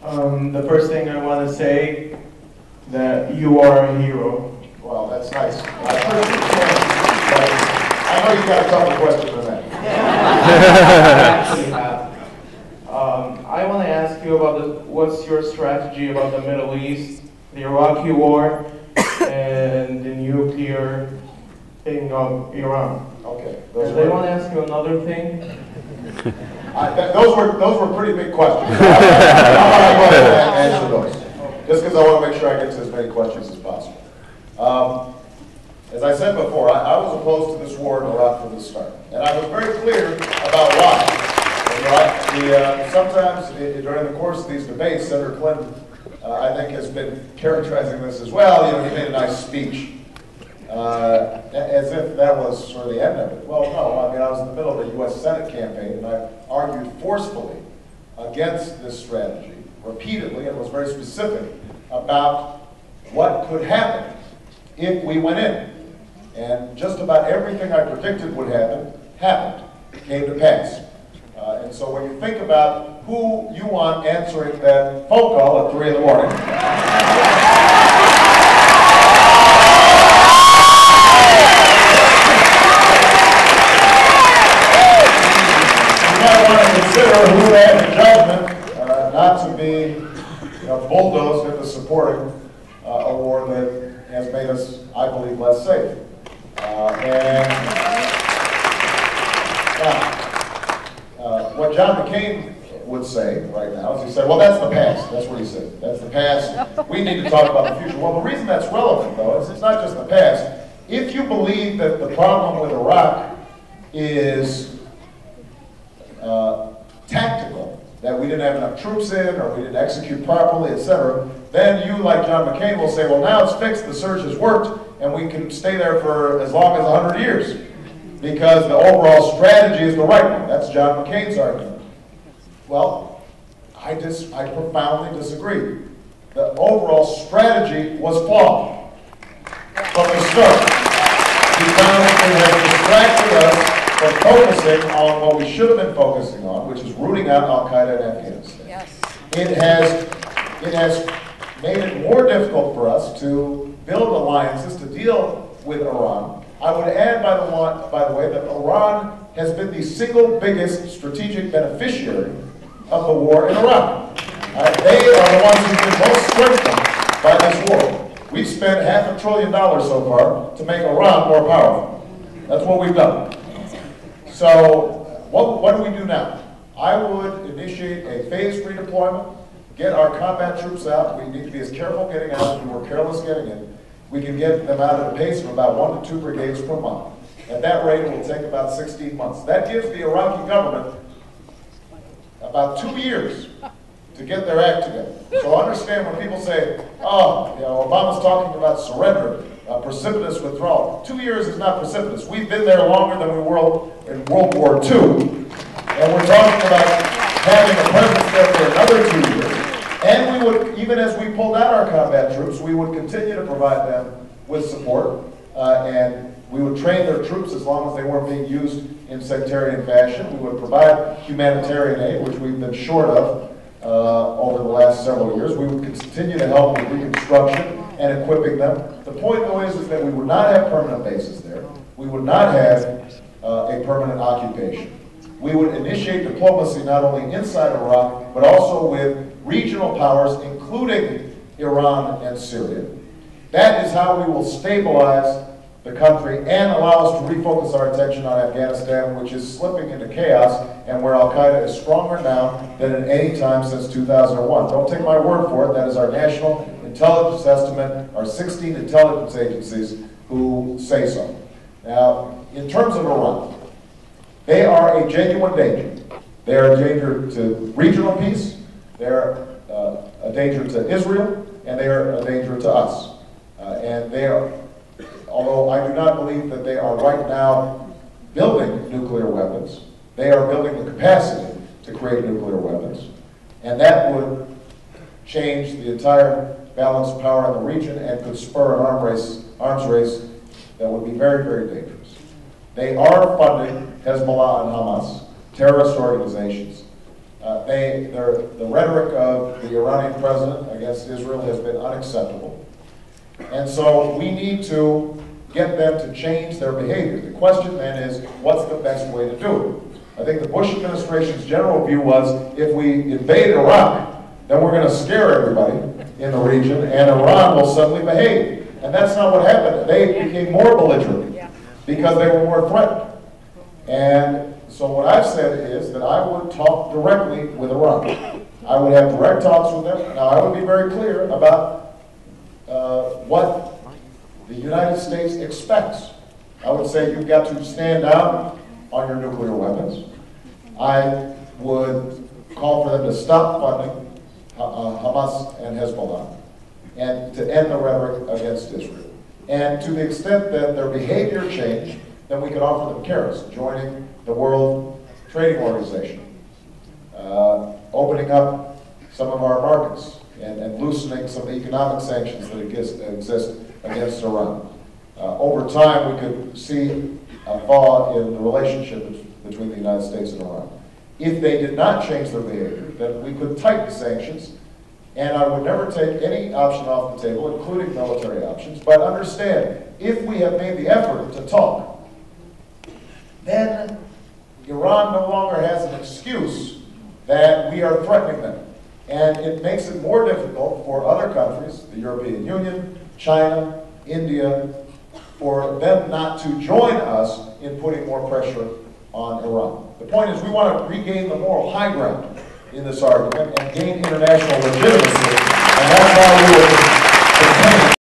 The first thing I want to say that you are a hero. Well, that's nice. I appreciate it, but I know you got a tougher question than that. Actually have. I want to ask you about what's your strategy about the Middle East, the Iraqi war, and the nuclear thing of Iran. Okay. And I want to ask you another thing. Those were pretty big questions. I want to answer those, just because I want to make sure I get to as many questions as possible. As I said before, I was opposed to this war in Iraq from the start, and I was very clear about why. Sometimes during the course of these debates, Senator Clinton, I think, has been characterizing this as well. You know, he made a nice speech, as if that was sort of the end of it. Well, no. I mean, I was in the middle of a U.S. Senate campaign, and I argued forcefully against this strategy repeatedly, and was very specific about what could happen if we went in. And just about everything I predicted would happen, happened, came to pass. And so when you think about who you want answering that phone call at 3 in the morning, you might want to consider who had the judgment not to be bulldozed into supporting a war that has made us, I believe, less safe. What John McCain would say right now is he said, well, that's the past. That's what he said. That's the past. We need to talk about the future. Well, the reason that's relevant, though, is it's not just the past. If you believe that the problem with Iraq is tactical, that we didn't have enough troops in, or we didn't execute properly, etc., then you, like John McCain, will say, well, now it's fixed, the surge has worked, and we can stay there for as long as 100 years. Because the overall strategy is the right one. That's John McCain's argument. Well, I profoundly disagree. The overall strategy was flawed from the start. Because it has distracted us from focusing on what we should have been focusing on, which is rooting out Al-Qaeda in Afghanistan. Yes. It has made it more difficult for us to build alliances to deal with Iran. I would add, by the way, that Iran has been the single biggest strategic beneficiary of the war in Iraq. They are the ones who've been most strengthened by this war. We've spent $500 billion so far to make Iran more powerful. That's what we've done. So what do we do now? I would initiate a phased redeployment, get our combat troops out. We need to be as careful getting out as we were careless getting in. We can get them out at a pace of about 1 to 2 brigades per month. At that rate, it will take about 16 months. That gives the Iraqi government about 2 years to get their act together. So understand when people say, oh, Obama's talking about surrender, precipitous withdrawal. 2 years is not precipitous. We've been there longer than we were in World War II. And we're talking about having a presence there for another 2 years. And we would, even as we pulled out our combat troops, we would continue to provide them with support, and we would train their troops as long as they weren't being used in sectarian fashion. We would provide humanitarian aid, which we've been short of over the last several years. We would continue to help with reconstruction and equipping them. The point, though, is that we would not have permanent bases there. We would not have a permanent occupation. We would initiate diplomacy not only inside Iraq, but also with regional powers, including Iran and Syria. That is how we will stabilize the country and allow us to refocus our attention on Afghanistan, which is slipping into chaos, and where Al-Qaeda is stronger now than at any time since 2001. Don't take my word for it. That is our national intelligence estimate, our 16 intelligence agencies who say so. Now, in terms of Iran, they are a genuine danger. They are a danger to regional peace. They're a danger to Israel, and they are a danger to us. And they are, although I do not believe that they are right now building nuclear weapons, they are building the capacity to create nuclear weapons. And that would change the entire balance of power in the region and could spur an arms race that would be very, very dangerous. They are funding Hezbollah and Hamas, terrorist organizations. The rhetoric of the Iranian president against Israel has been unacceptable. And so we need to get them to change their behavior. The question then is, what's the best way to do it? I think the Bush administration's general view was, if we invade Iraq, then we're going to scare everybody in the region, and Iran will suddenly behave. And that's not what happened. They became more belligerent because they were more threatened. And so what I've said is that I would talk directly with Iran. I would have direct talks with them. Now, I would be very clear about what the United States expects. I would say you've got to stand down on your nuclear weapons. I would call for them to stop funding Hamas and Hezbollah and to end the rhetoric against Israel. And to the extent that their behavior changed, then we could offer them carrots, joining the World Trading Organization, opening up some of our markets, and loosening some of the economic sanctions that exist against Iran. Over time, we could see a thaw in the relationship between the United States and Iran. If they did not change their behavior, then we could tighten sanctions, and I would never take any option off the table, including military options. But understand, if we have made the effort to talk, then Iran no longer has an excuse that we are threatening them. And it makes it more difficult for other countries, the European Union, China, India, for them not to join us in putting more pressure on Iran. The point is, we want to regain the moral high ground in this argument and gain international legitimacy, and that's how we will